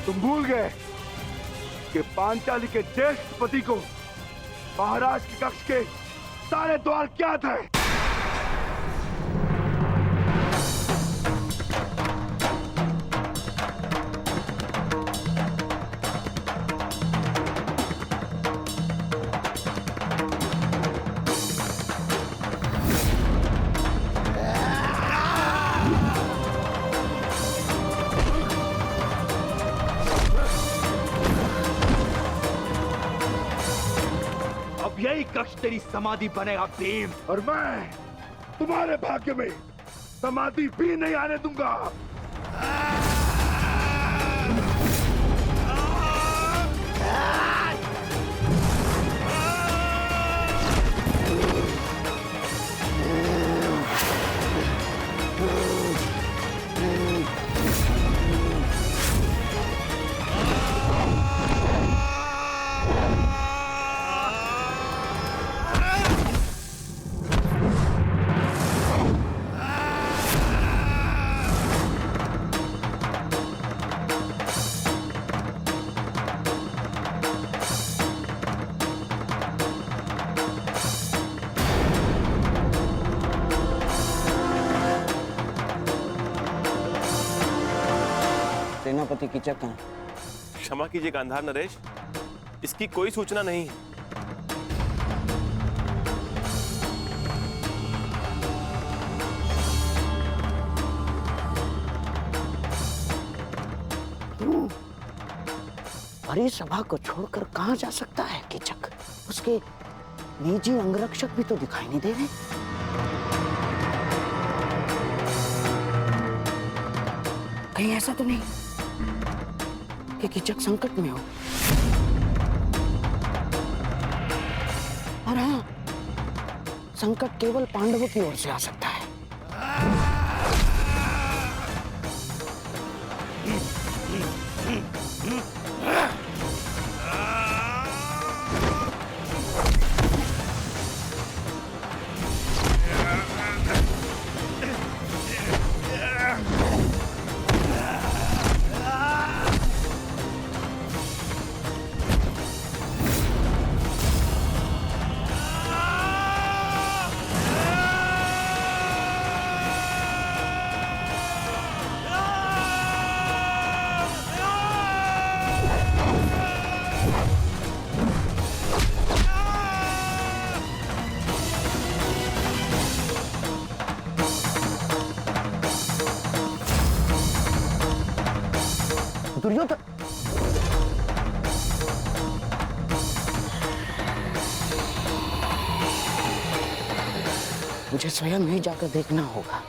तुम भूल गए कि पांचाली के ज्येष्ठ पति को महाराज के कक्ष के सारे द्वार क्या थे? यही कक्ष तेरी समाधि बनेगा भीम। और मैं तुम्हारे भाग्य में समाधि भी नहीं आने दूंगा। सेनापति कीचक कहाँ? क्षमा कीजिए गांधार नरेश, इसकी कोई सूचना नहीं है। बड़ी सभा को छोड़कर कहाँ जा सकता है कीचक? उसके निजी अंगरक्षक भी तो दिखाई नहीं दे रहे। कहीं ऐसा तो नहीं कि कीचक संकट में हो? और हाँ, संकट केवल पांडवों की ओर से आ सकता है। दुर्योधन, मुझे स्वयं ही जाकर देखना होगा।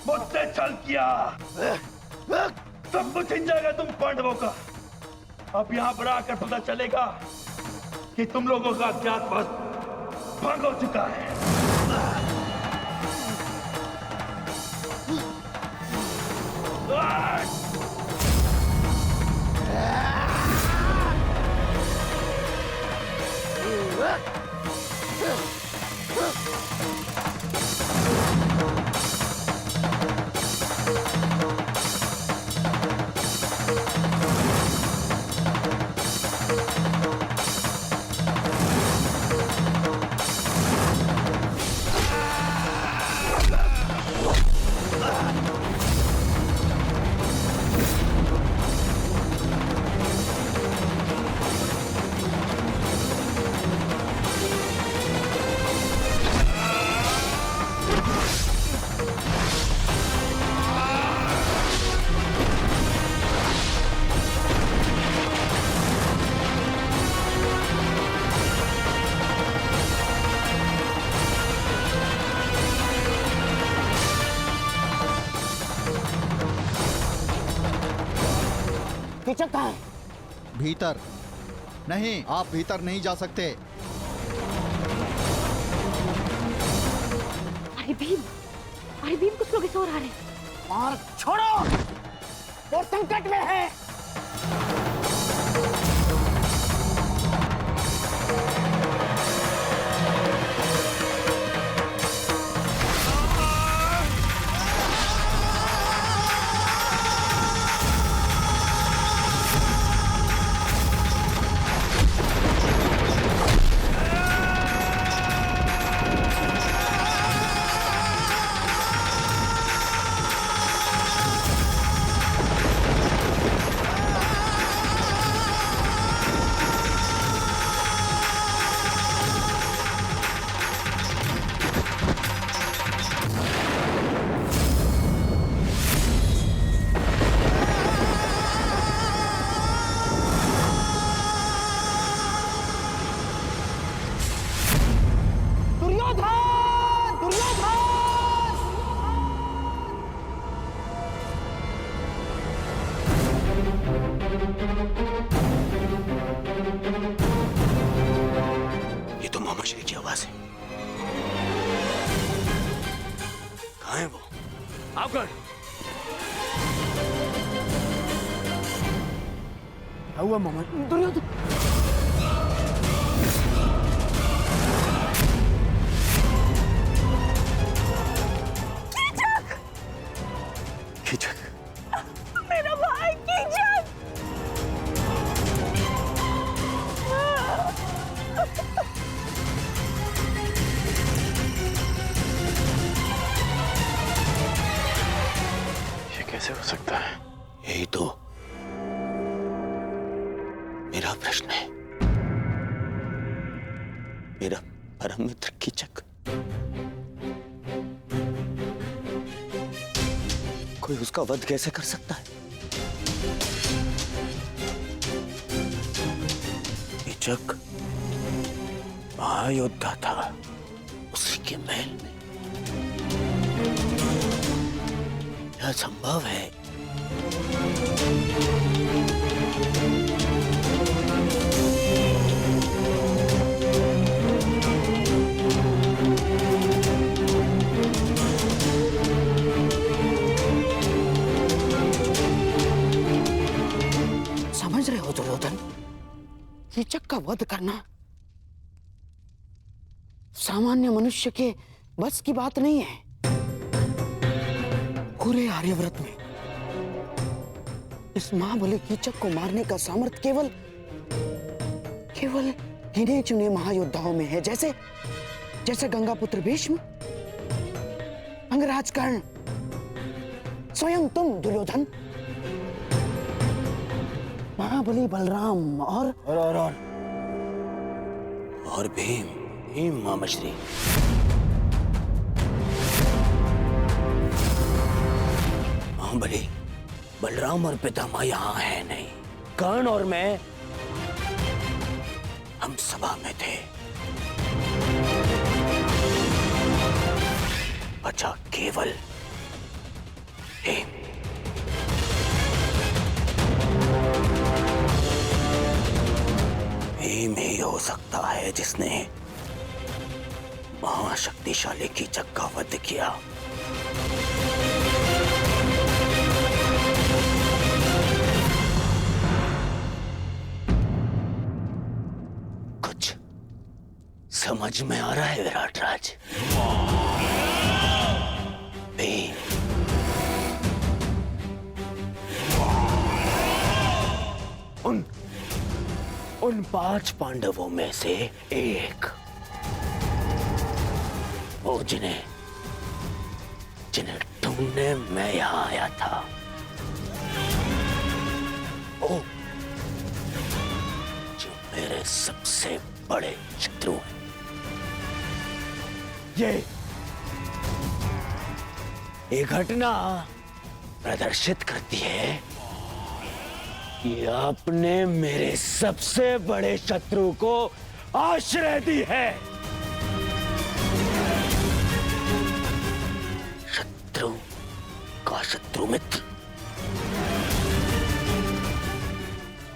मुझसे छल किया, सब कुछ छिन जाएगा तुम पांडवों का। अब यहाँ पर आकर पता चलेगा कि तुम लोगों का अज्ञातवास भंग हो चुका है। कीचक कहाँ है? भीतर नहीं, आप भीतर नहीं जा सकते। अरे भीम कुछ लोग इस ओर आ रहे हैं। मार छोड़ो, वो संकट में है। ये तो मोहम्मद शरीफ की आवाज है। कहाँ है वो? आपगढ़ क्या हुआ मोहम्मद? दुर्योधन कीचक, मेरा भाई कीचक। ये कैसे हो सकता है? यही तो मेरा प्रश्न है। मेरा परम मित्र कीचक कोई उसका वध कैसे कर सकता है? कीचक महायोद्धा था, उसी के महल में यह संभव है। समझ रहे हो दुर्योधन, कीचक का वध करना सामान्य मनुष्य के बस की बात नहीं है। पूरे आर्यव्रत में इस महाबली कीचक को मारने का सामर्थ्य केवल गिने चुने महायोद्धाओं में है। जैसे जैसे गंगापुत्र भीष्म, अंगराज कर्ण, स्वयं तुम दुर्योधन, महाबली बलराम और भीम मामश्री। महाबली बलराम और पितामह यहाँ है नहीं। कर्ण और मैं हम सभा में थे। बचा केवल भीम। हो सकता है जिसने महाशक्तिशाली कीचक का वध किया। कुछ समझ में आ रहा है विराट राज? भीम, उन 5 पांडवों में से एक, वो जिन्हें ढूंढने मैं यहां आया था, वो जो मेरे सबसे बड़े शत्रु हैं। ये घटना प्रदर्शित करती है कि आपने मेरे सबसे बड़े शत्रु को आश्रय दी है। शत्रु का शत्रु मित्र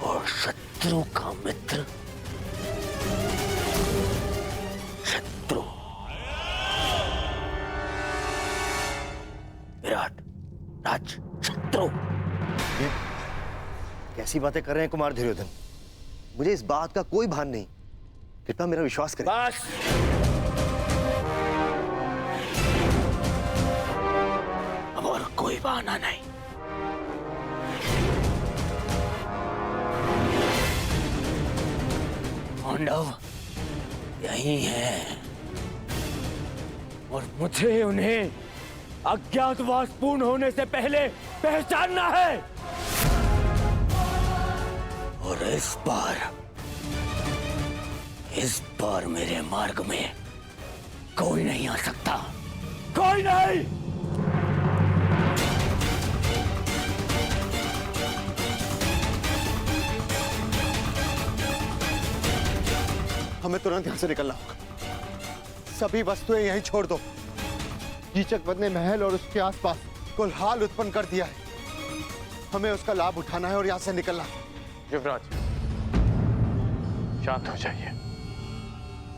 और शत्रु का मित्र शत्रु। विराट राज शत्रु। कैसी बातें कर रहे हैं कुमार दुर्योधन? मुझे इस बात का कोई भान नहीं। कृपया मेरा विश्वास करें। बस, अब और कोई बहाना नहीं। पांडव यही है और मुझे उन्हें अज्ञातवास पूर्ण होने से पहले पहचानना है। और इस बार मेरे मार्ग में कोई नहीं आ सकता, कोई नहीं। हमें तुरंत यहां से निकलना होगा। सभी वस्तुएं यहीं छोड़ दो। कीचक वध ने महल और उसके आसपास कोलाहल उत्पन्न कर दिया है। हमें उसका लाभ उठाना है और यहां से निकलना है। युवराज, शांत हो जाइए।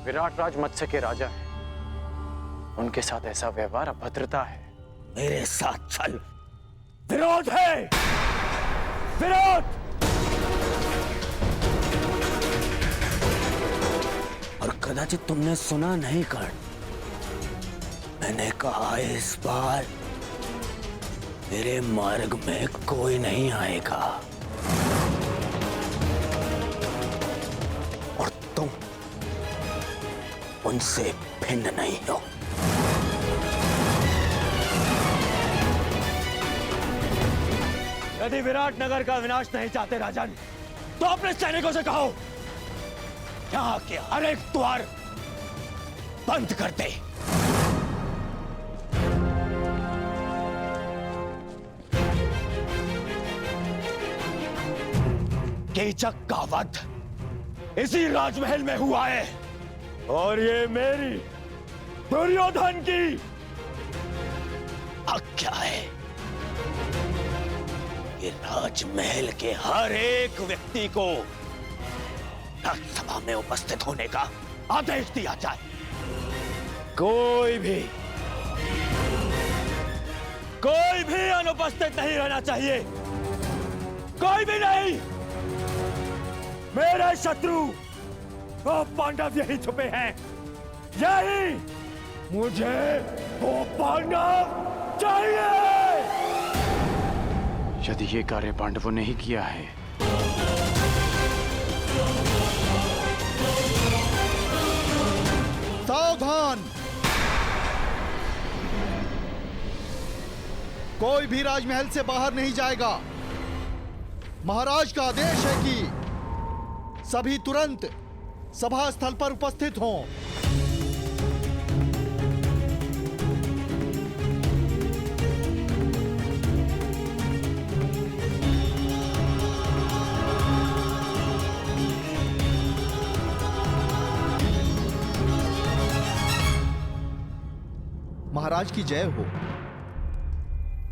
विराट राज मत्स्य के राजा हैं। उनके साथ ऐसा व्यवहार अभद्रता है। मेरे साथ चल। विरोध है, विरोध। और कदाचित तुमने सुना नहीं कर्ण, मैंने कहा इस बार मेरे मार्ग में कोई नहीं आएगा। और तुम उनसे भिन्न नहीं हो। यदि विराट नगर का विनाश नहीं चाहते राजन, तो अपने सैनिकों से कहो यहाँ के हर एक द्वार बंद कर दे। कीचक का वध इसी राजमहल में हुआ है और ये मेरी दुर्योधन की आज्ञा है। ये राजमहल के हर एक व्यक्ति को राज्यसभा में उपस्थित होने का आदेश दिया जाए। कोई भी अनुपस्थित नहीं रहना चाहिए, कोई भी नहीं। मेरे शत्रु वो पांडव यही छुपे हैं, यही मुझे वो पांडव चाहिए। यदि ये कार्य पांडवों ने ही किया है, सावधान! कोई भी राजमहल से बाहर नहीं जाएगा। महाराज का आदेश है कि सभी तुरंत सभा स्थल पर उपस्थित हों। महाराज की जय हो।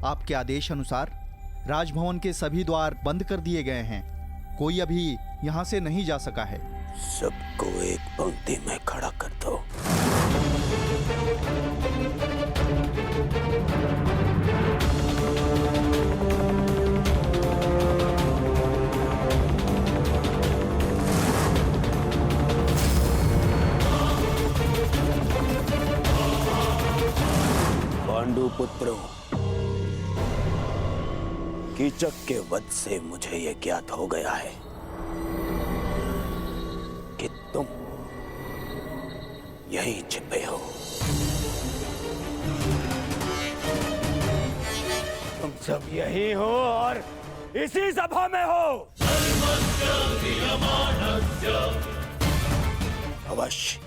आपके आदेश अनुसार राजभवन के सभी द्वार बंद कर दिए गए हैं। कोई अभी यहां से नहीं जा सका है। सबको एक पंक्ति में खड़ा कर दो। पांडु पुत्रों, कीचक के वध से मुझे यह ज्ञात हो गया है कि तुम यहीं छिपे हो। तुम सब यहीं हो और इसी सभा में हो। अवश्य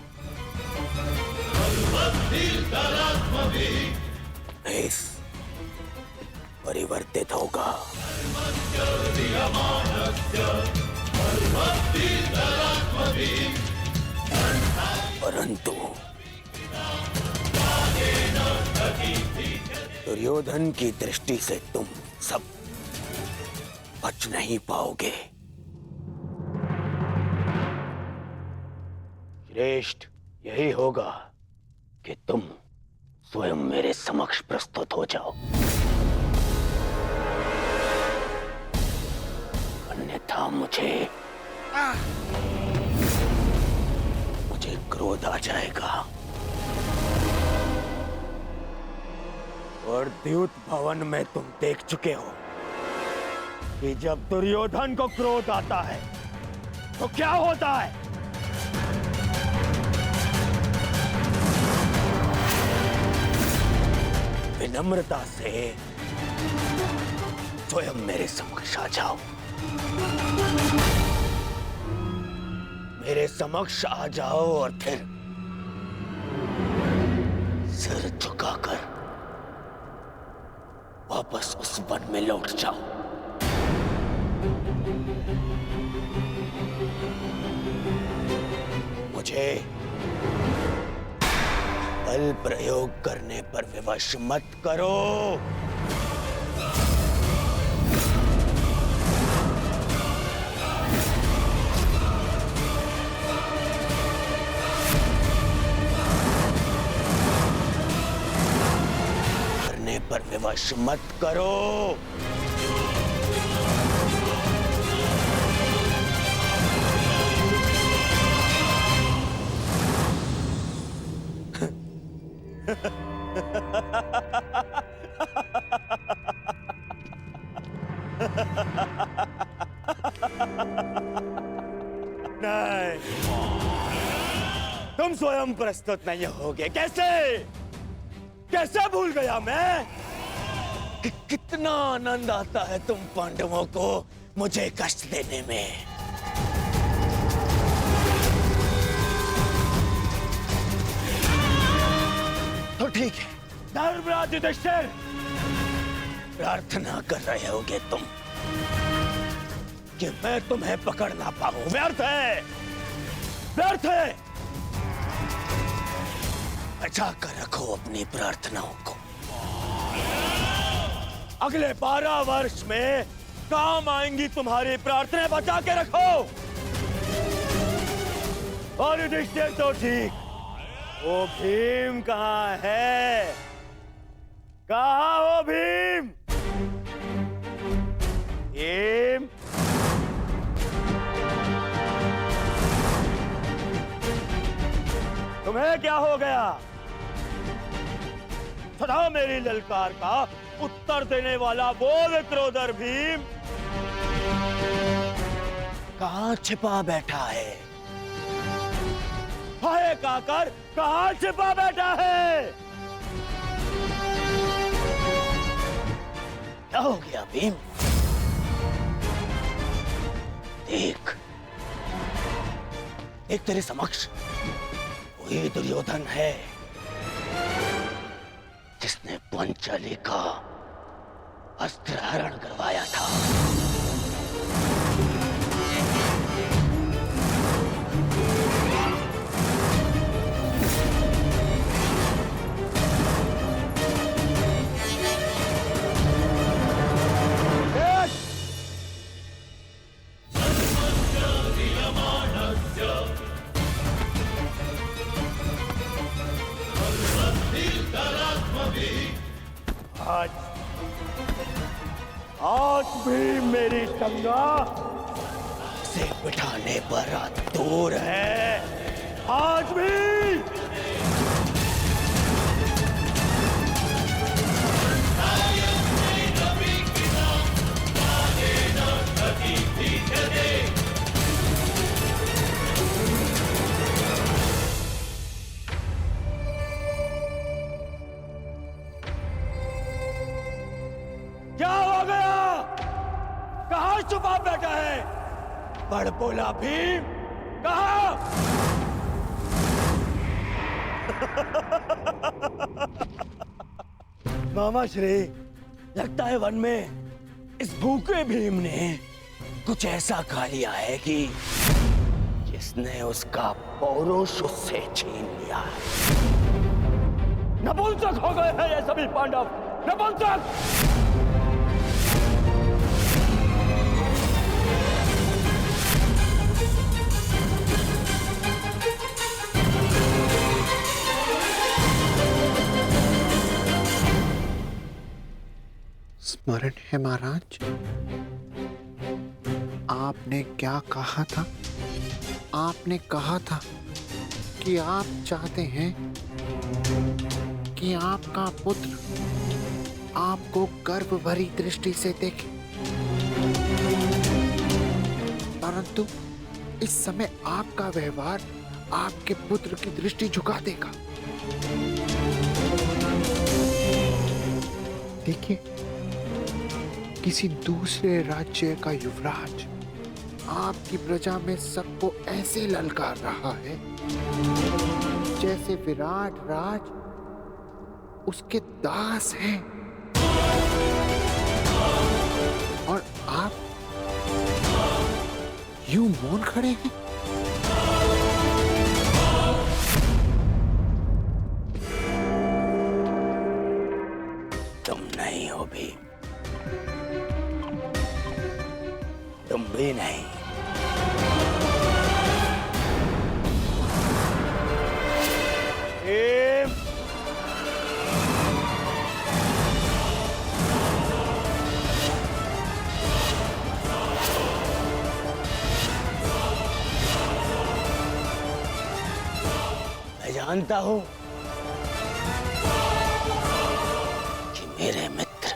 भेष परिवर्तित होगा, परंतु दुर्योधन की दृष्टि से तुम सब बच नहीं पाओगे। श्रेष्ठ यही होगा कि तुम स्वयं मेरे समक्ष प्रस्तुत हो जाओ, अन्यथा मुझे क्रोध आ जाएगा और द्यूत भवन में तुम देख चुके हो कि जब दुर्योधन को क्रोध आता है तो क्या होता है। विनम्रता से स्वयं मेरे समक्ष आ जाओ, मेरे समक्ष आ जाओ और फिर सिर झुकाकर वापस उस वन में लौट जाओ। मुझे बल प्रयोग करने पर विवश मत करो। करने पर विवश मत करो। नहीं, तुम स्वयं प्रस्तुत नहीं होगे। कैसे कैसे भूल गया मैं कि कितना आनंद आता है तुम पांडवों को मुझे कष्ट देने में। तो ठीक है, धर्मराज युधिष्ठिर, प्रार्थना कर रहे होगे तुम कि मैं तुम्हें पकड़ ना पाऊं। व्यर्थ है, व्यर्थ है। बचा कर रखो अपनी प्रार्थनाओं को। अगले 12 वर्ष में काम आएंगी तुम्हारी प्रार्थनाएं, बचा के रखो। और युधिष्ठिर तो ठीक, वो भीम कहाँ है? कहाँ हो भीम? भीम, तुम्हें क्या हो गया? सदा मेरी ललकार का उत्तर देने वाला वो विक्रोधर भीम कहाँ छिपा बैठा है? हाय काकर, कहाँ छिपा बैठा है? क्या हो गया भीम? देख, एक तेरे समक्ष वही दुर्योधन है जिसने पांचाली का अस्त्र हरण करवाया था। आज भी मेरी टंगा से बिठाने पर दूर है। आज भी क्या हो गया? कहां छुपा बैठा है? बड़ बोला भीम, कहा? मामा श्री, लगता है वन में इस भूखे भीम ने कुछ ऐसा खा लिया है कि जिसने उसका पौरुष उससे छीन लिया है। नपुंसक हो गए हैं ये सभी पांडव, नपुंसक! स्मरण है महाराज, आपने क्या कहा था? आपने कहा था कि आप चाहते हैं कि आपका पुत्र आपको गर्व भरी दृष्टि से देखे, परंतु इस समय आपका व्यवहार आपके पुत्र की दृष्टि झुका देगा। देखिए, किसी दूसरे राज्य का युवराज आपकी प्रजा में सबको ऐसे ललकार रहा है जैसे विराट राज उसके दास हैं, और आप यूं मौन खड़े हैं। तुम नहीं हो भी, तुम भी नहीं। मैं जानता हूं कि मेरे मित्र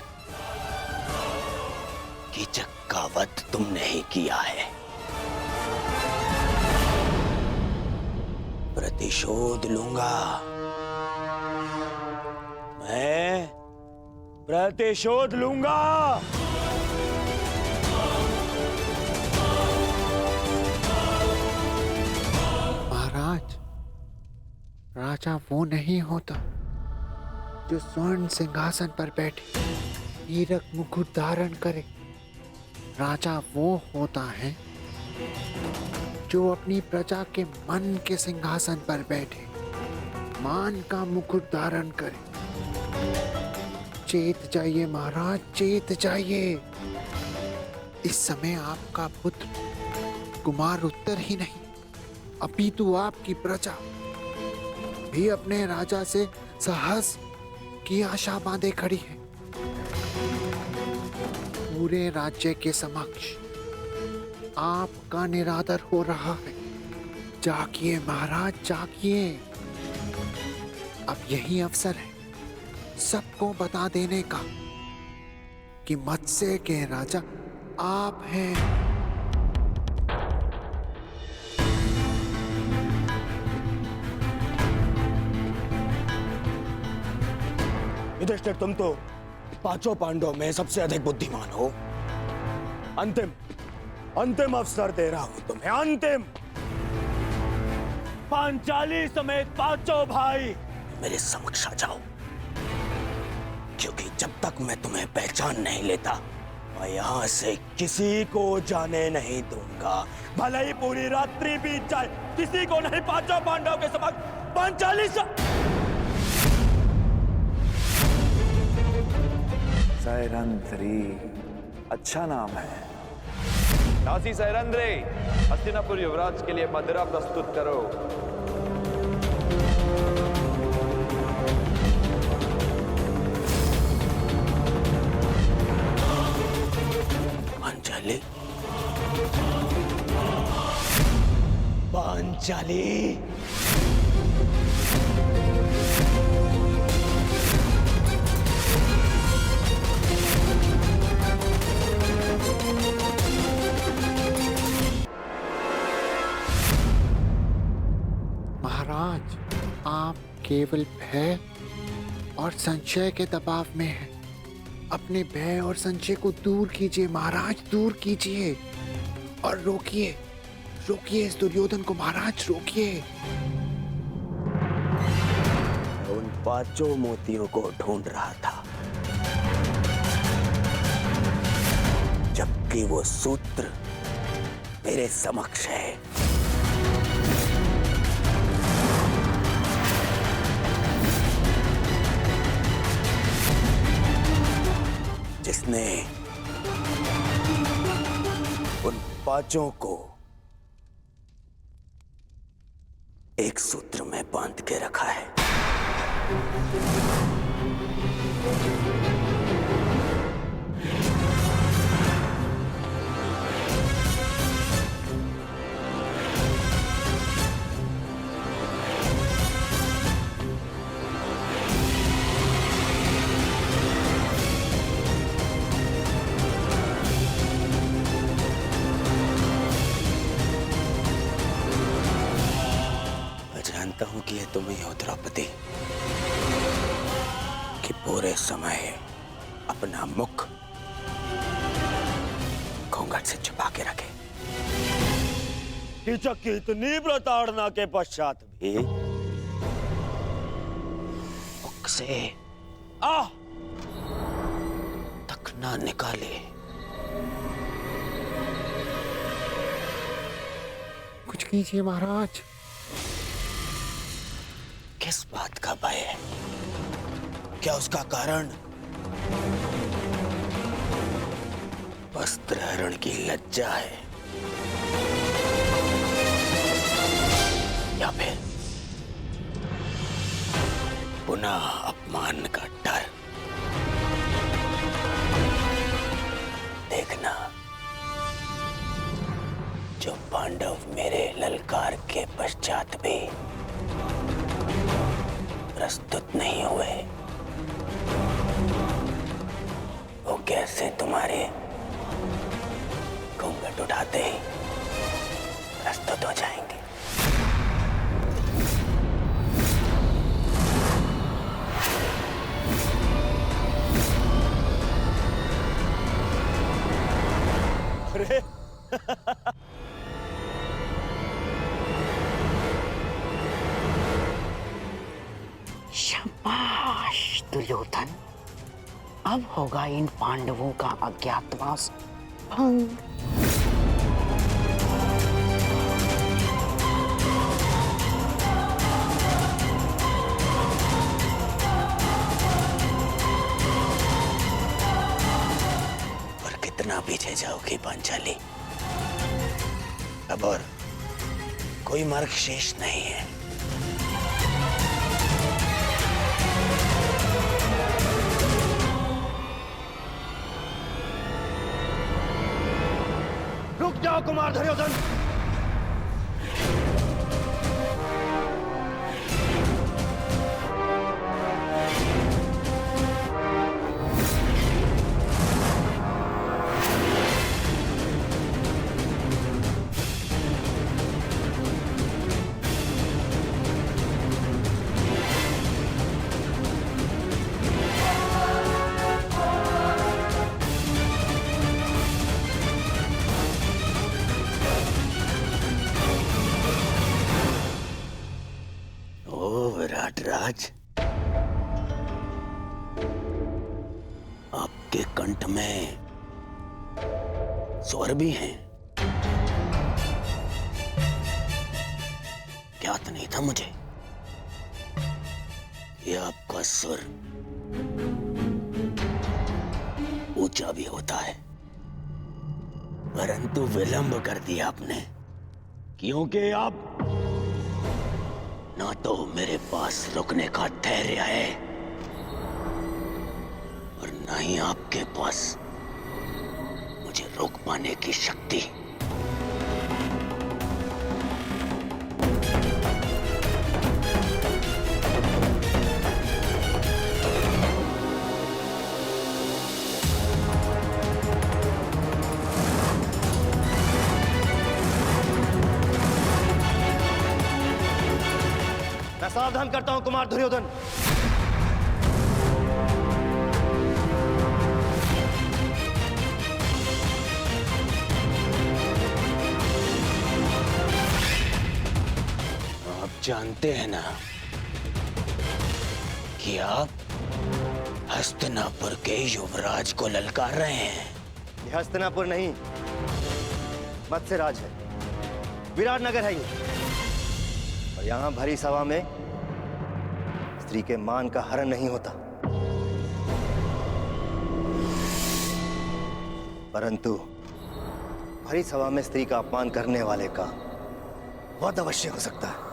कीचक का वध तुमने ही किया है। प्रतिशोध लूंगा, मैं प्रतिशोध लूंगा। महाराज, राजा वो नहीं होता जो स्वर्ण सिंहासन पर बैठे हीरक मुकुट धारण करे। राजा वो होता है जो अपनी प्रजा के मन के सिंहासन पर बैठे मान का मुकुट धारण करे। चेत जाइए महाराज, चेत जाइए। इस समय आपका पुत्र कुमार उत्तर ही नहीं, अपितु आपकी प्रजा भी अपने राजा से साहस की आशा बांधे खड़ी है। पूरे राज्य के समक्ष आपका निरादर हो रहा है। जागिए महाराज, जागिए। अब यही अवसर है सबको बता देने का कि मत्स्य के राजा आप हैं। युधिष्ठिर, तुम तो पांचों पांडवों में सबसे अधिक बुद्धिमान हो। अंतिम अवसर दे रहा हूं तुम्हें, अंतिम। पांचाली समेत पांचों भाई मेरे समक्ष आ जाओ, क्योंकि जब तक मैं तुम्हें पहचान नहीं लेता मैं यहां से किसी को जाने नहीं दूंगा। भले ही पूरी रात्रि बीत जाए, किसी को नहीं पांचों पांडवों के समक्ष पांचाली सैरंध्री, अच्छा नाम है। दासी सैरंध्री, हस्तिनापुर युवराज के लिए मदिरा प्रस्तुत करो। पांचाली, पांचाली। महाराज, आप केवल भय और संशय के दबाव में हैं। अपने भय और संशय को दूर कीजिए महाराज, दूर कीजिए और रोकिए, रोकिए इस दुर्योधन को महाराज, रोकिए। उन 5 मोतियों को ढूंढ रहा था, जबकि वो सूत्र मेरे समक्ष है। जिसने उन 5 को एक सूत्र में बांध के रखा है। जानता हूं कि ये तुम ही हो द्रौपदी, कि पूरे समय अपना मुख घूंघट से छुपा के रखे। कीचक की इतनी प्रताड़ना के पश्चात भी मुख से आह तक ना निकाले। कुछ कीजिए महाराज। किस बात का भय है? क्या उसका कारण वस्त्रहरण की लज्जा है, या फिर पुनः अपमान का डर? देखना, जो पांडव मेरे ललकार के पश्चात भी प्रस्तुत नहीं हुए, वो कैसे तुम्हारे घूंघट उठाते ही प्रस्तुत हो जाएंगे। अरे शाबाश दुर्योधन, अब होगा इन पांडवों का अज्ञातवास भंग। और कितना पीछे जाओगी पांचाली? अब और कोई मार्ग शेष नहीं है। रुक जाओ कुमार दुर्योधन। विराटराज, आपके कंठ में स्वर भी हैं। ज्ञात नहीं था मुझे ये आपका सुर ऊंचा भी होता है, परंतु विलंब कर दिया आपने, क्योंकि आप ना तो मेरे पास रुकने का धैर्य है और ना ही आपके पास मुझे रोक पाने की शक्ति। मैं सावधान करता हूं कुमार दुर्योधन। आप जानते हैं ना कि आप हस्तिनापुर के युवराज को ललकार रहे हैं। ये हस्तिनापुर नहीं, मत्स्यराज है, विराट नगर है ये। और यहां भरी सभा में स्त्री के मान का हरण नहीं होता, परंतु भरी सभा में स्त्री का अपमान करने वाले का वध अवश्य हो सकता है।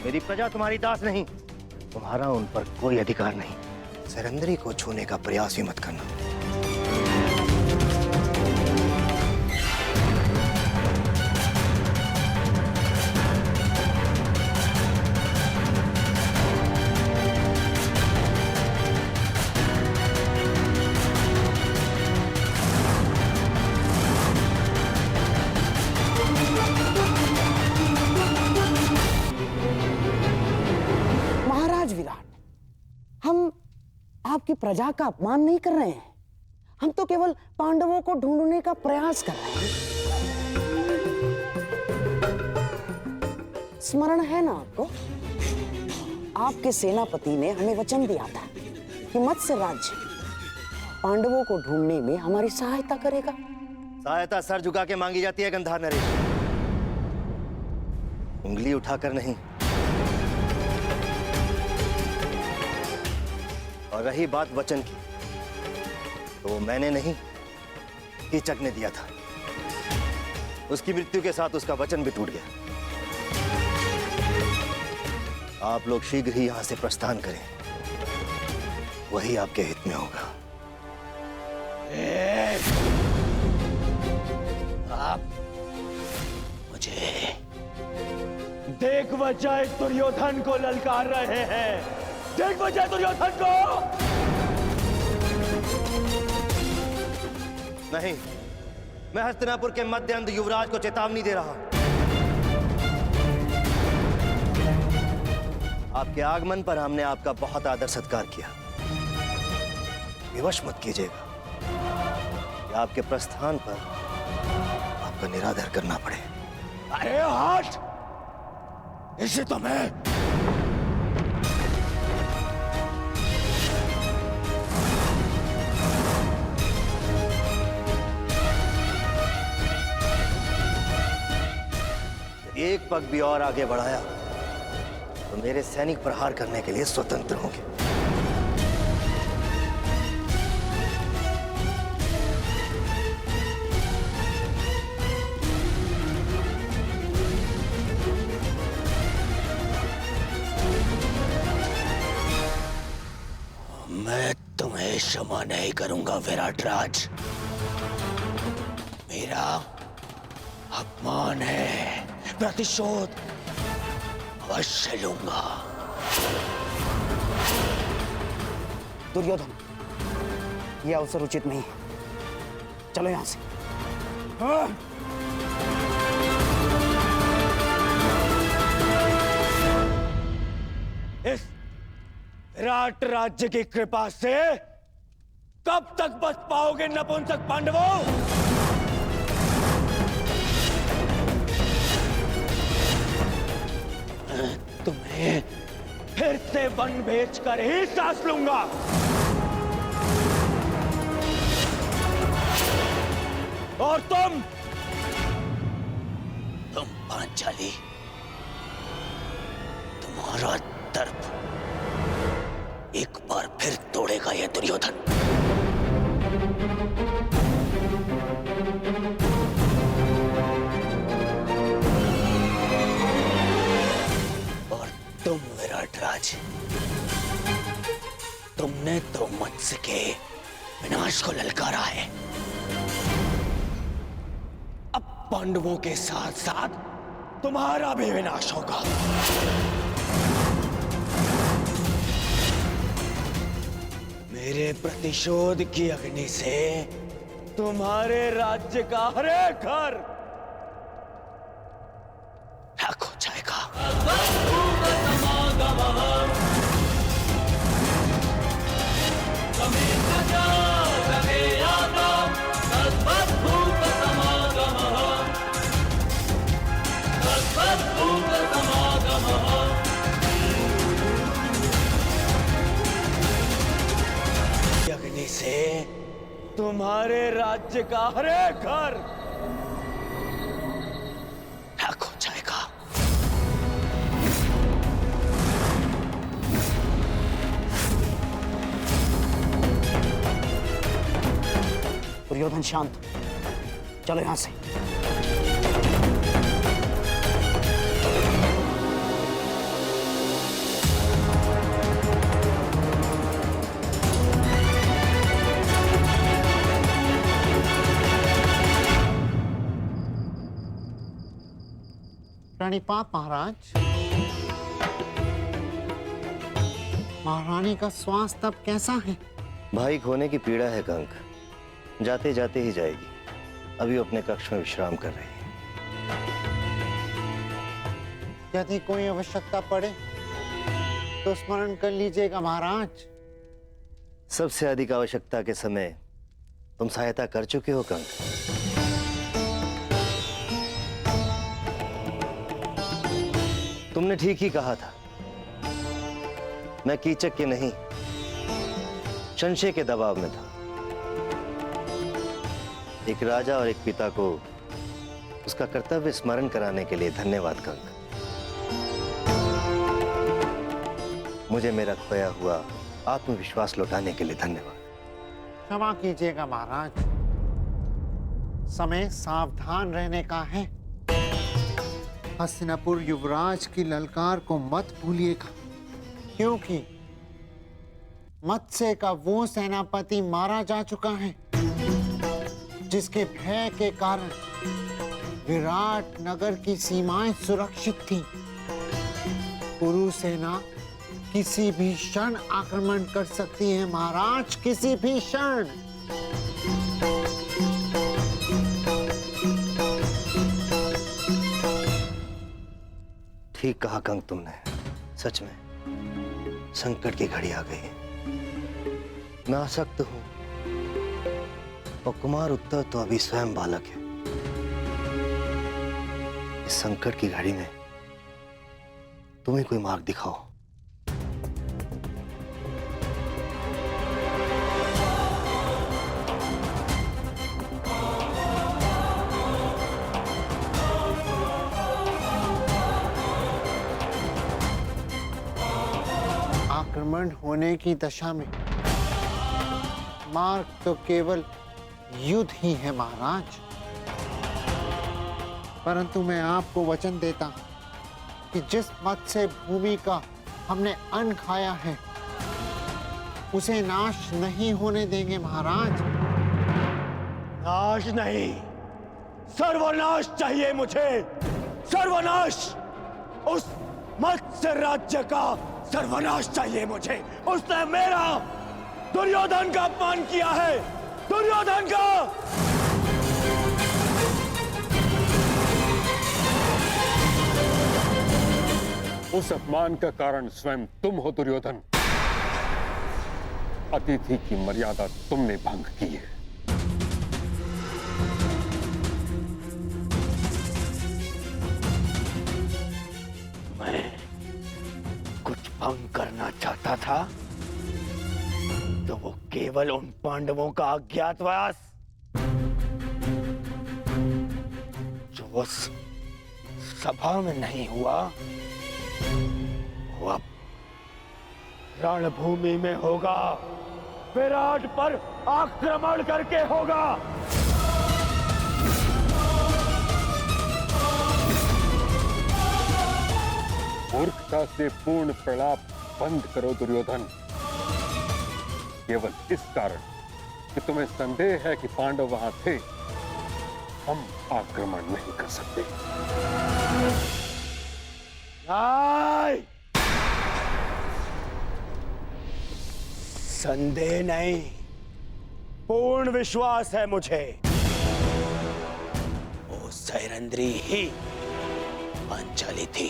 मेरी प्रजा तुम्हारी दास नहीं, तुम्हारा उन पर कोई अधिकार नहीं। सैरंध्री को छूने का प्रयास भी मत करना। महाराज विराट, हम आपकी प्रजा का अपमान नहीं कर रहे हैं। हम तो केवल पांडवों को ढूंढने का प्रयास कर रहे हैं। स्मरण है ना आपको? आपके सेनापति ने हमें वचन दिया था कि मत्स्य राज्य पांडवों को ढूंढने में हमारी सहायता करेगा। सहायता सर झुका के मांगी जाती है गंधार नरेश, उंगली उठाकर नहीं। और रही बात वचन की, तो वो मैंने नहीं, कीचक ने दिया था। उसकी मृत्यु के साथ उसका वचन भी टूट गया। आप लोग शीघ्र ही यहां से प्रस्थान करें, वही आपके हित में होगा। आप मुझे देख बजाय दुर्योधन को ललकार रहे हैं। देख बजाय दुर्योधन को। नहीं, मैं हस्तिनापुर के मध्य अंध युवराज को चेतावनी दे रहा हूं। आपके आगमन पर हमने आपका बहुत आदर सत्कार किया। विवश मत कीजिएगा कि आपके प्रस्थान पर आपका निरादर करना पड़े। अरे हट! इसे तो मैं एक पग भी और आगे बढ़ाया तो मेरे सैनिक प्रहार करने के लिए स्वतंत्र होंगे। मैं तुम्हें क्षमा नहीं करूंगा विराट राज। मेरा अपमान है, प्रतिशोध अवश्य लूंगा। दुर्योधन, यह अवसर उचित नहीं है। चलो यहां से। इस विराट राज्य की कृपा से कब तक बच पाओगे नपुंसक पांडवों? तुम्हें फिर से वन भेजकर ही सांस लूंगा। और तुम पांचाली, तुम्हारा दर्प एक बार फिर तोड़ेगा यह दुर्योधन। और तुम विराट राज तुमने तो मत्स्य के विनाश को ललकारा है। अब पांडवों के साथ साथ तुम्हारा भी विनाश होगा। मेरे प्रतिशोध की अग्नि से तुम्हारे राज्य का हर एक घर राख हो जाएगा। अग्नि से तुम्हारे राज्य का हर एक घर राख हो जाएगा। दुर्योधन शांत, चलो यहां से। प्रणिपात महाराज। महारानी का स्वास्थ्य अब कैसा है? भाई खोने की पीड़ा है कंक, जाते जाते ही जाएगी। अभी वो अपने कक्ष में विश्राम कर रही है। यदि कोई आवश्यकता पड़े तो स्मरण कर लीजिएगा महाराज। सबसे अधिक आवश्यकता के समय तुम सहायता कर चुके हो कंक। तुमने ठीक ही कहा था। मैं कीचक के नहीं, संशय के दबाव में था। एक राजा और एक पिता को उसका कर्तव्य स्मरण कराने के लिए धन्यवाद कंक। मुझे मेरा खोया हुआ आत्मविश्वास लौटाने के लिए धन्यवाद। क्षमा कीजिएगा महाराज, समय सावधान रहने का है। हस्तिनापुर युवराज की ललकार को मत भूलिएगा, क्योंकि मत्स्य का वो सेनापति मारा जा चुका है जिसके भय के कारण विराट नगर की सीमाएं सुरक्षित थीं। कुरु सेना किसी भी क्षण आक्रमण कर सकती है महाराज, किसी भी क्षण। ठीक कहा कंक तुमने। सच में संकट की घड़ी आ गई है। मैं आसक्त हूं और कुमार उत्तर तो अभी स्वयं बालक है। इस संकट की घड़ी में तुम्हें कोई मार्ग दिखाओ। आक्रमण होने की दशा में मार्ग तो केवल युद्ध ही है महाराज। परंतु मैं आपको वचन देता कि जिस मत्स्य भूमि का हमने अन्न खाया है उसे नाश नहीं होने देंगे महाराज। नाश नहीं, सर्वनाश चाहिए मुझे। सर्वनाश। उस मत्स्य राज्य का सर्वनाश चाहिए मुझे। उसने मेरा, दुर्योधन का अपमान किया है। दुर्योधन का। उस अपमान का कारण स्वयं तुम हो दुर्योधन। अतिथि की मर्यादा तुमने भंग की है। मैं कुछ भंग करना चाहता था तो वो केवल उन पांडवों का अज्ञातवास जो उस सभा में नहीं हुआ, वो अब रणभूमि में होगा। विराट पर आक्रमण करके होगा। मूर्खता से पूर्ण प्रलाप बंद करो दुर्योधन। केवल इस कारण कि तुम्हें संदेह है कि पांडव वहां थे, हम आक्रमण नहीं कर सकते। नहीं, संदेह नहीं, पूर्ण विश्वास है मुझे। वो सैरंद्री ही पांचाली थी।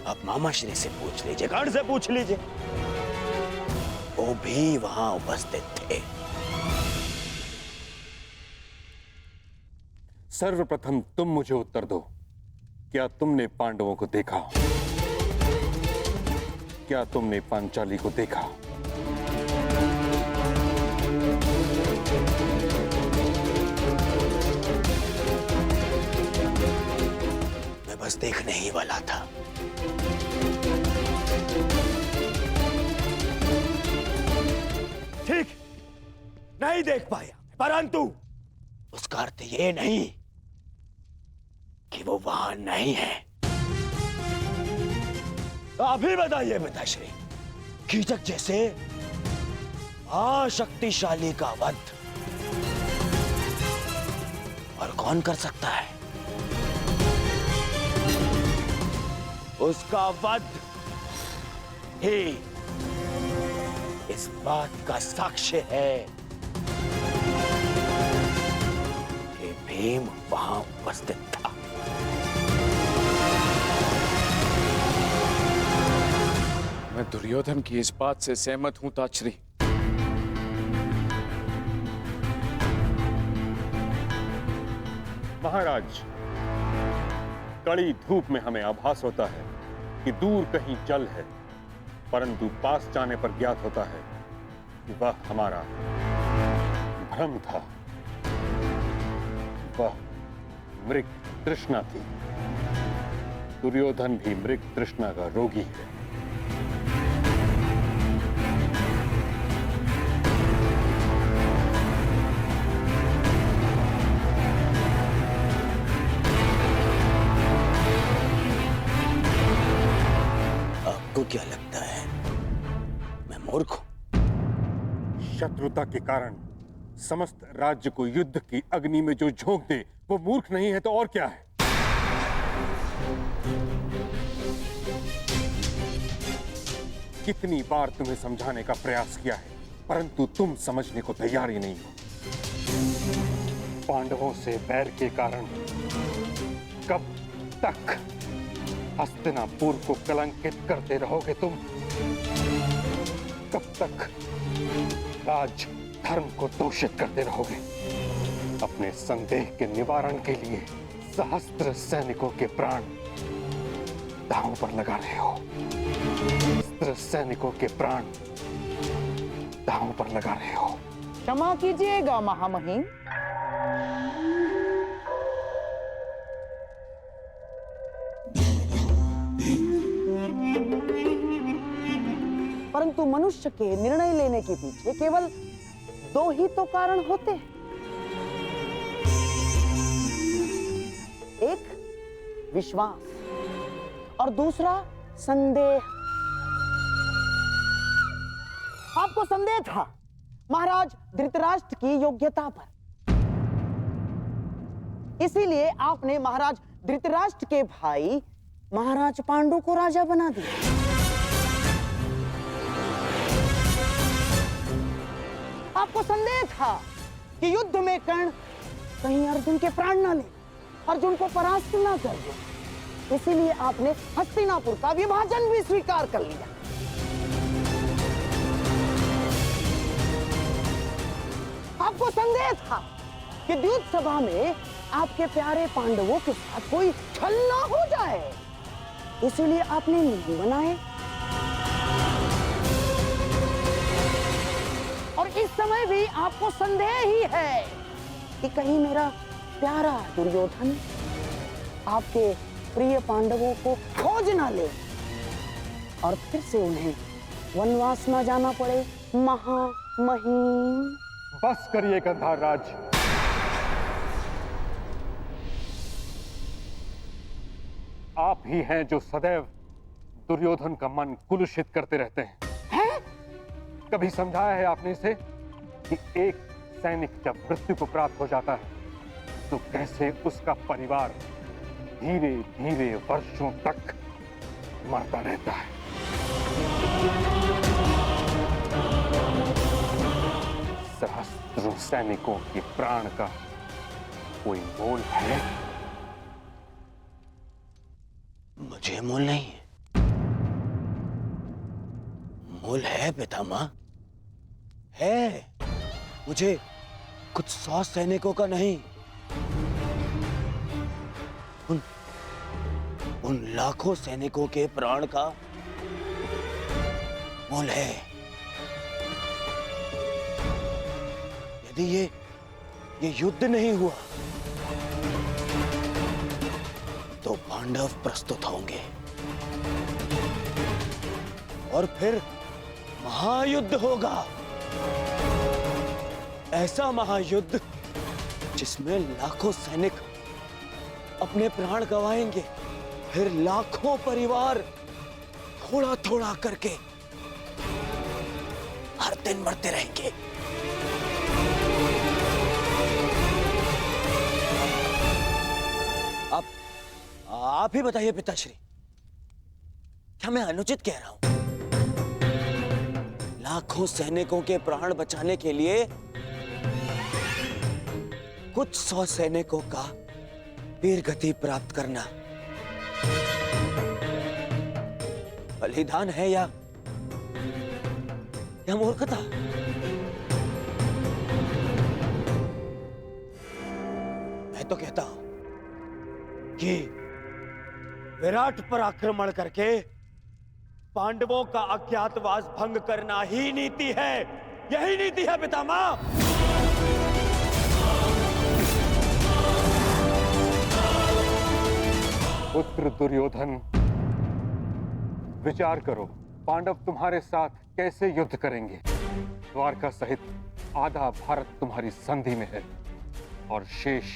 अब मामा श्री से पूछ लीजिए, गण से पूछ लीजिए, वो भी वहां उपस्थित थे। सर्वप्रथम तुम मुझे उत्तर दो, क्या तुमने पांडवों को देखा? क्या तुमने पांचाली को देखा? मैं बस देखने ही वाला था। ठीक, नहीं देख पाया, परंतु उसका अर्थ ये नहीं कि वो वहां नहीं है। तो अभी बताइए पिताश्री, कीचक जैसे अशक्तिशाली का वध और कौन कर सकता है? उसका वध ही इस बात का साक्ष्य है कि भीम वहां उपस्थित था। मैं दुर्योधन की इस बात से सहमत हूं ताश्री। महाराज, कड़ी धूप में हमें आभास होता है कि दूर कहीं जल है, परंतु पास जाने पर ज्ञात होता है कि वह हमारा भ्रम था। वह मृग तृष्णा थी। दुर्योधन भी मृग तृष्णा का रोगी है। आपको क्या लगता है मैं मूर्ख हूं? शत्रुता के कारण समस्त राज्य को युद्ध की अग्नि में जो झोंक दे वो मूर्ख नहीं है तो और क्या है? कितनी बार तुम्हें समझाने का प्रयास किया है, परंतु तुम समझने को तैयार ही नहीं हो। पांडवों से बैर के कारण कब तक हस्तिनापुर को कलंकित करते रहोगे तुम? कब तक राज धर्म को दूषित करते रहोगे? अपने संदेह के निवारण के लिए सहस्त्र सैनिकों के प्राण दांव पर लगा रहे हो। सहस्त्र सैनिकों के प्राण दांव पर लगा रहे हो। क्षमा कीजिएगा महामहिम, परंतु मनुष्य के निर्णय लेने के पीछे केवल दो ही तो कारण होते हैं, एक विश्वास और दूसरा संदेह। आपको संदेह था महाराज धृतराष्ट्र की योग्यता पर, इसीलिए आपने महाराज धृतराष्ट्र के भाई महाराज पांडु को राजा बना दिया। आपको संदेह था कि युद्ध में कर्ण कहीं अर्जुन के प्राण ना ले, अर्जुन को परास्त ना कर दे, इसीलिए आपने हस्तिनापुर का विभाजन भी स्वीकार कर लिया। आपको संदेह था कि द्यूत सभा में आपके प्यारे पांडवों के साथ कोई छल ना हो जाए, इसीलिए आपने नियम बनाए। और इस समय भी आपको संदेह ही है कि कहीं मेरा प्यारा दुर्योधन आपके प्रिय पांडवों को खोज ना ले और फिर से उन्हें वनवास ना जाना पड़े। महामहिम, बस करिए गंधार राज। आप ही हैं जो सदैव दुर्योधन का मन कुलुषित करते रहते हैं। कभी समझाया है आपने इसे कि एक सैनिक जब मृत्यु को प्राप्त हो जाता है तो कैसे उसका परिवार धीरे धीरे वर्षों तक मरता रहता है। सहस्त्रों सैनिकों के प्राण का कोई मोल है? मुझे मोल नहीं है। मोल है पितामह, है। मुझे कुछ 100 सैनिकों का नहीं, उन लाखों सैनिकों के प्राण का मोल है। यदि ये युद्ध नहीं हुआ तो पांडव प्रस्तुत होंगे और फिर महायुद्ध होगा। ऐसा महायुद्ध जिसमें लाखों सैनिक अपने प्राण गंवाएंगे, फिर लाखों परिवार थोड़ा थोड़ा करके हर दिन मरते रहेंगे। आप ही बताइए पिताश्री, क्या मैं अनुचित कह रहा हूं? लाखों सैनिकों के प्राण बचाने के लिए कुछ 100 सैनिकों का वीर गति प्राप्त करना बलिदान है या मूर्खता? मैं तो कहता हूं कि विराट पर आक्रमण करके पांडवों का अज्ञातवास भंग करना ही नीति है। यही नीति है पितामह। पुत्र दुर्योधन, विचार करो, पांडव तुम्हारे साथ कैसे युद्ध करेंगे? द्वारका सहित आधा भारत तुम्हारी संधि में है और शेष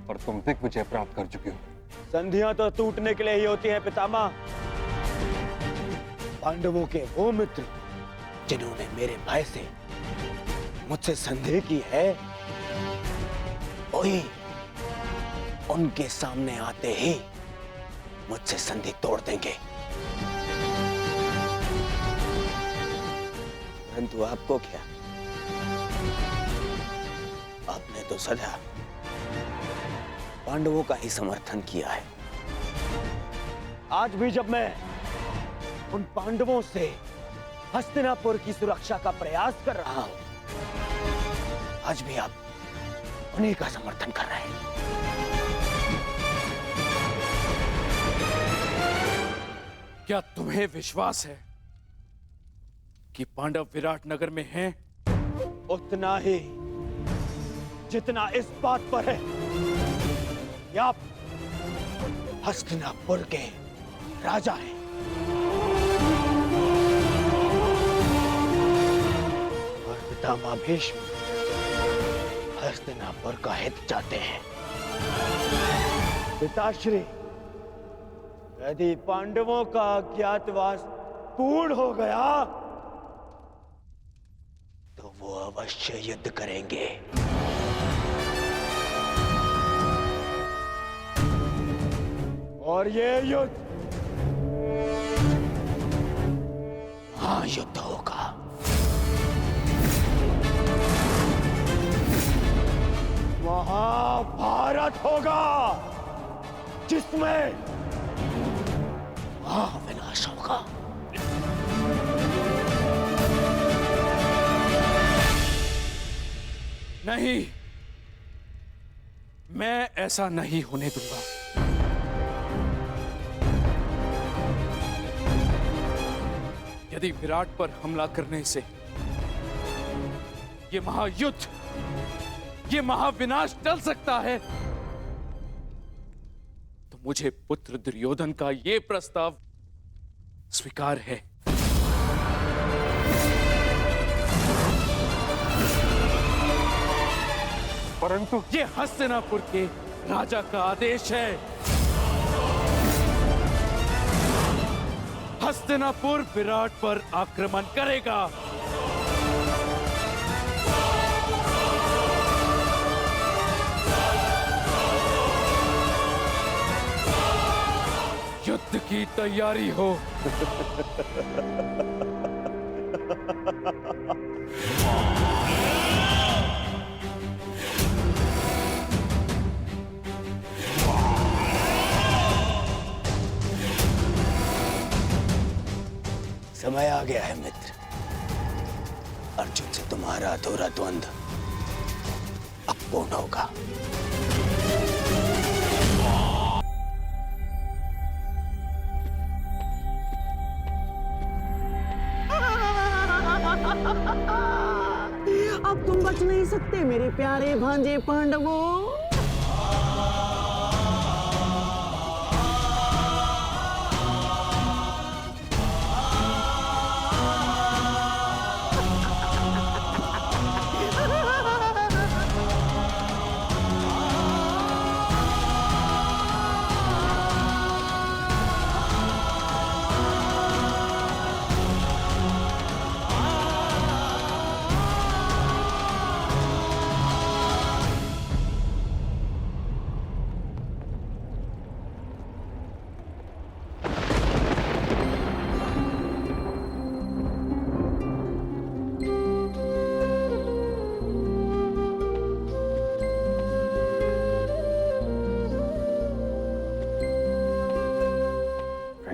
पर तुम दिग्विजय प्राप्त कर चुके हो। संधियां तो टूटने के लिए ही होती हैं पितामह। पांडवों के वो मित्र जिन्होंने मेरे भाई से मुझसे संधि की है, वही उनके सामने आते ही मुझसे संधि तोड़ देंगे। परंतु आपको क्या, आपने तो सदा पांडवों का ही समर्थन किया है। आज भी जब मैं उन पांडवों से हस्तिनापुर की सुरक्षा का प्रयास कर रहा हूं, आज भी आप उन्हीं का समर्थन कर रहे हैं। क्या तुम्हें विश्वास है कि पांडव विराट नगर में हैं? उतना ही जितना इस बात पर है कि आप हस्तिनापुर के राजा हैं। और पितामह भीष्म हस्तिनापुर का हित चाहते हैं। पिताश्री, यदि पांडवों का अज्ञातवास पूर्ण हो गया तो वो अवश्य युद्ध करेंगे। और ये युद्ध महायुद्ध होगा। महाभारत होगा, जिसमें महाविनाश होगा। नहीं, मैं ऐसा नहीं होने दूंगा। यदि विराट पर हमला करने से ये महायुद्ध, ये महाविनाश टल सकता है, तो मुझे पुत्र दुर्योधन का ये प्रस्ताव स्वीकार है। परंतु ये हस्तिनापुर के राजा का आदेश है। हस्तिनापुर विराट पर आक्रमण करेगा। युद्ध की तैयारी हो। समय आ गया है मित्र। अर्जुन से तुम्हारा अधूरा द्वंद्व अब पूर्ण होगा। अब तुम बच नहीं सकते मेरे प्यारे भांजे पांडवों।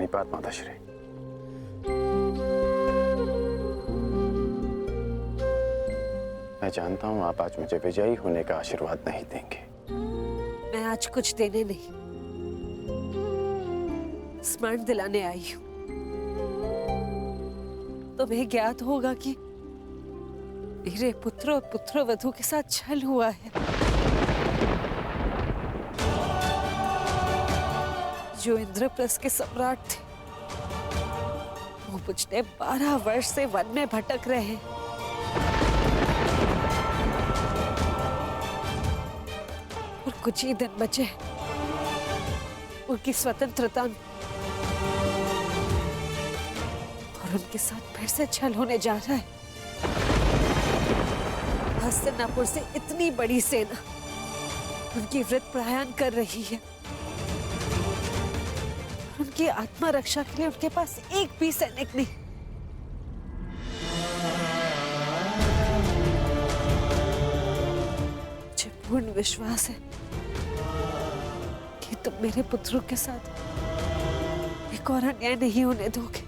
बात माताश्री, मैं जानता हूं आप आज मुझे विजयी होने का आशीर्वाद नहीं देंगे। मैं आज कुछ देने नहीं, स्मरण दिलाने आई हूं। तुम्हें ज्ञात होगा कि मेरे पुत्र और पुत्रवधू के साथ छल हुआ है। जो इंद्रप्रस्थ के सम्राट थे वो पिछले 12 वर्ष से वन में भटक रहे। और कुछ ही दिन बचे उनकी स्वतंत्रता में, और उनके साथ फिर से छल होने जा रहा है। हस्तिनापुर से इतनी बड़ी सेना उनकी वृत्त प्रयाण कर रही है। उनकी आत्मा रक्षा के लिए उनके पास एक भी सैनिक नहीं। मुझे पूर्ण विश्वास है कि तुम मेरे पुत्रों के साथ एक और अन्याय नहीं होने दोगे।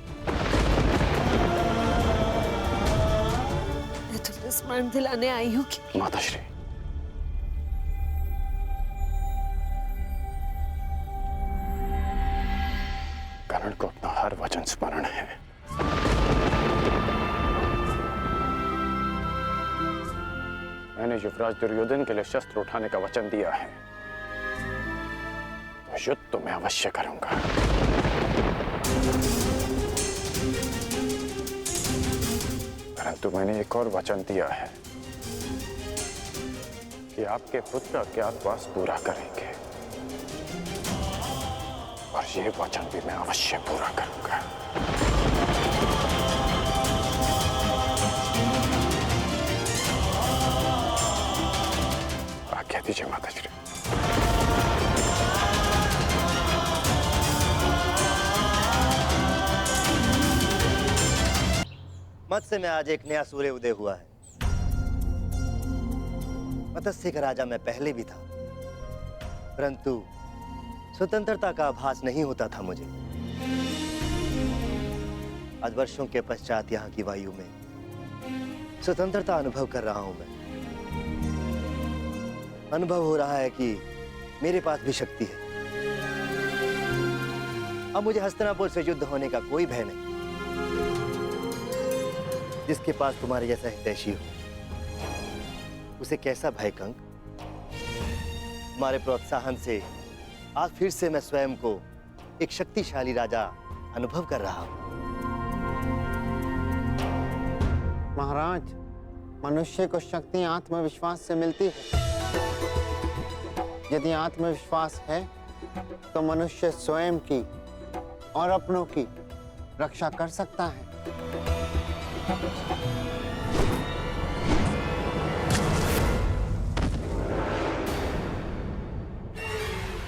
मैं तुम्हें स्मरण दिलाने आई हूँ कि माताश्री, कर्ण को अपना हर वचन स्मरण है। मैंने युवराज दुर्योधन के लिए शस्त्र उठाने का वचन दिया है, तो युद्ध तो मैं अवश्य करूंगा। परंतु मैंने एक और वचन दिया है कि आपके पुत्र अज्ञातवास पूरा करेंगे, और ये वचन भी मैं अवश्य पूरा करूंगा। आज्ञा दीजिए माताश्री। मत्स्य में आज एक नया सूर्य उदय हुआ है। मत्स्य का राजा मैं पहले भी था, परंतु स्वतंत्रता का आभास नहीं होता था मुझे। आज वर्षों के पश्चात यहाँ की वायु में स्वतंत्रता अनुभव कर रहा हूं मैं। अनुभव हो रहा है कि मेरे पास भी शक्ति है। अब मुझे हस्तिनापुर से युद्ध होने का कोई भय नहीं। जिसके पास तुम्हारे जैसा हितैषी हो उसे कैसा भय कंक। तुम्हारे प्रोत्साहन से आज फिर से मैं स्वयं को एक शक्तिशाली राजा अनुभव कर रहा हूं। महाराज, मनुष्य को शक्ति आत्मविश्वास से मिलती है। यदि आत्मविश्वास है तो मनुष्य स्वयं की और अपनों की रक्षा कर सकता है।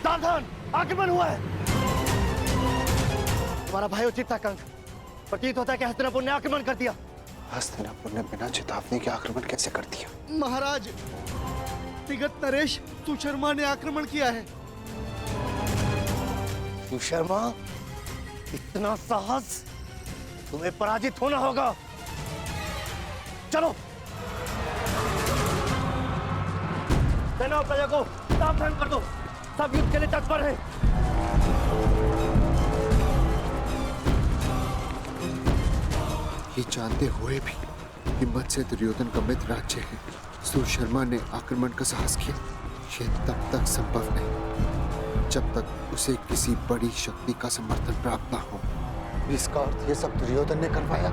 सावधान, आक्रमण हुआ है। हमारा भाई उचित था कंक। प्रतीत होता है कि हस्तिनापुर ने आक्रमण कर दिया। हस्तिनापुर ने बिना चेतावनी के आक्रमण कैसे कर दिया? महाराज, तिगत नरेश सुशर्मा ने आक्रमण किया है। सुशर्मा, इतना साहस? तुम्हें पराजित होना होगा। चलो, सेना और प्रजा को सावधान कर दो। सब युद्ध के लिए तत्पर हैं। ये जानते हुए भी हिम्मत से दुर्योधन का मित्र राज्य है, सुशर्मा ने आक्रमण का साहस किया। ये तब तक संभव नहीं जब तक उसे किसी बड़ी शक्ति का समर्थन प्राप्त न हो। इसका अर्थ ये सब दुर्योधन ने करवाया।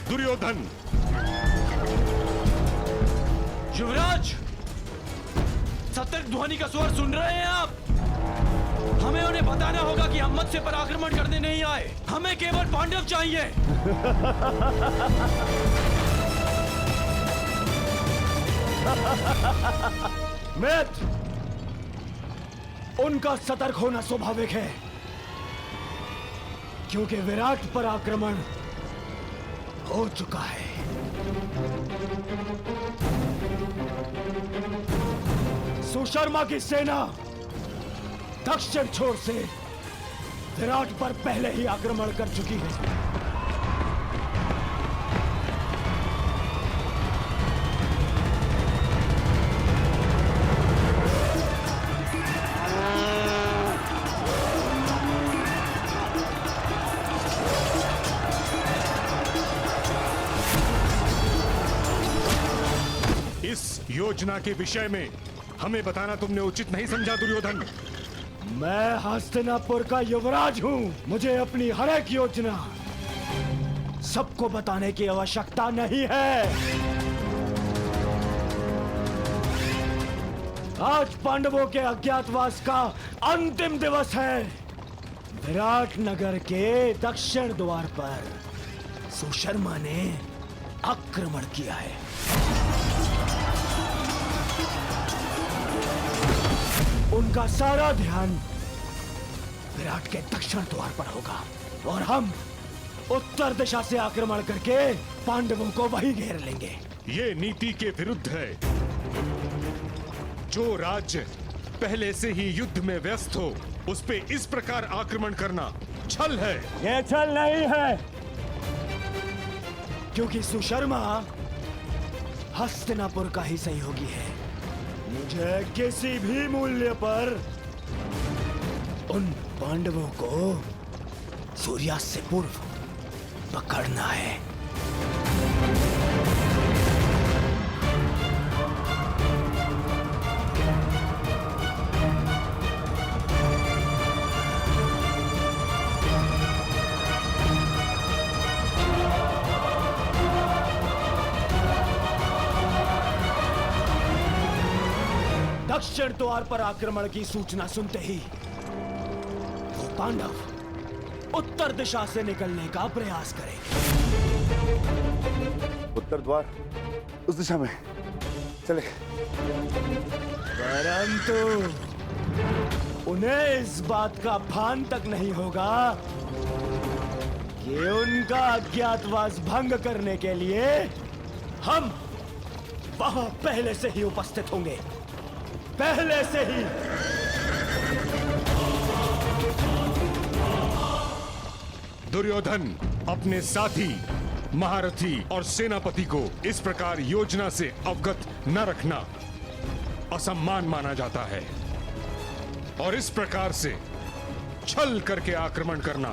दुर्योधन! युवराज, सतर्क ध्वनि का स्वर सुन रहे हैं आप? हमें उन्हें बताना होगा कि हम मत्स्य पर आक्रमण करने नहीं आए। हमें केवल पांडव चाहिए। मित्र, उनका सतर्क होना स्वाभाविक है, क्योंकि विराट पर आक्रमण हो चुका है। सुशर्मा की सेना दक्षिण छोर से विराट पर पहले ही आक्रमण कर चुकी है। इस योजना के विषय में हमें बताना तुमने उचित नहीं समझा दुर्योधन। मैं हस्तिनापुर का युवराज हूं। मुझे अपनी हर एक योजना सबको बताने की आवश्यकता नहीं है। आज पांडवों के अज्ञातवास का अंतिम दिवस है। विराट नगर के दक्षिण द्वार पर सुशर्मा ने आक्रमण किया है। उनका सारा ध्यान विराट के दक्षिण द्वार पर होगा और हम उत्तर दिशा से आक्रमण करके पांडवों को वहीं घेर लेंगे। ये नीति के विरुद्ध है। जो राज्य पहले से ही युद्ध में व्यस्त हो, उस पे इस प्रकार आक्रमण करना छल है। ये छल नहीं है, क्योंकि सुशर्मा हस्तिनापुर का ही सहयोगी है। मुझे किसी भी मूल्य पर उन पांडवों को सूर्यास्त से पूर्व पकड़ना है। दक्षिण द्वार पर आक्रमण की सूचना सुनते ही वो पांडव उत्तर दिशा से निकलने का प्रयास करेंगे। उत्तर द्वार उस दिशा में चले। परंतु उन्हें इस बात का भान तक नहीं होगा कि उनका अज्ञातवास भंग करने के लिए हम वहां पहले से ही उपस्थित होंगे। पहले से ही। दुर्योधन अपने साथी, महारथी और सेनापति को इस प्रकार योजना से अवगत न रखना असम्मान माना जाता है, और इस प्रकार से छल करके आक्रमण करना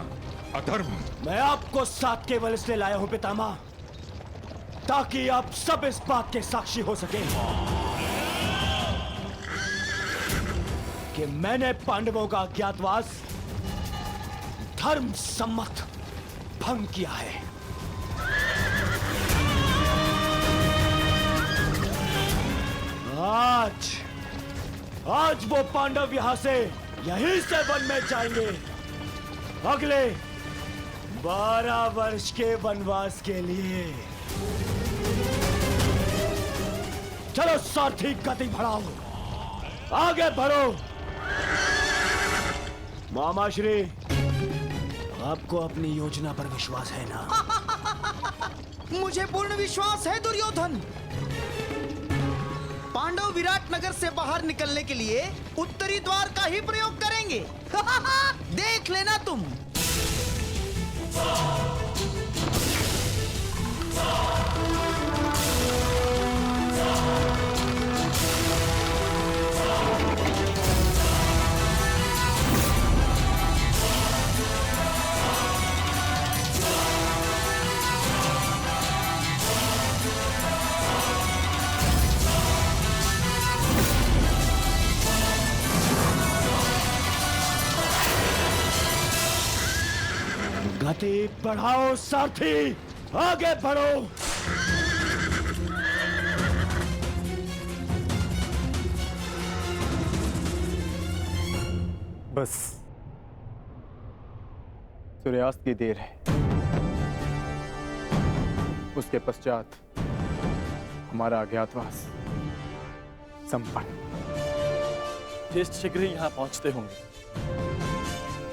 अधर्म। मैं आपको साथ केवल इसलिए लाया हूं पितामह, ताकि आप सब इस बात के साक्षी हो सके कि मैंने पांडवों का अज्ञातवास धर्म सम्मत भंग किया है। आज आज वो पांडव यहां से यहीं से वन में जाएंगे अगले 12 वर्ष के वनवास के लिए। चलो सारथी, गति बढ़ाओ, आगे बढ़ो। मामाश्री, आपको अपनी योजना पर विश्वास है ना? मुझे पूर्ण विश्वास है दुर्योधन। पांडव विराट नगर से बाहर निकलने के लिए उत्तरी द्वार का ही प्रयोग करेंगे। देख लेना तुम। गति बढ़ाओ सारथी, आगे बढ़ो। बस सूर्यास्त की देर है, उसके पश्चात हमारा अज्ञातवास संपन्न। ज्येष्ठ शीघ्र ही यहाँ पहुंचते होंगे,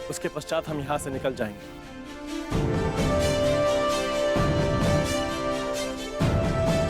उसके पश्चात हम यहाँ से निकल जाएंगे।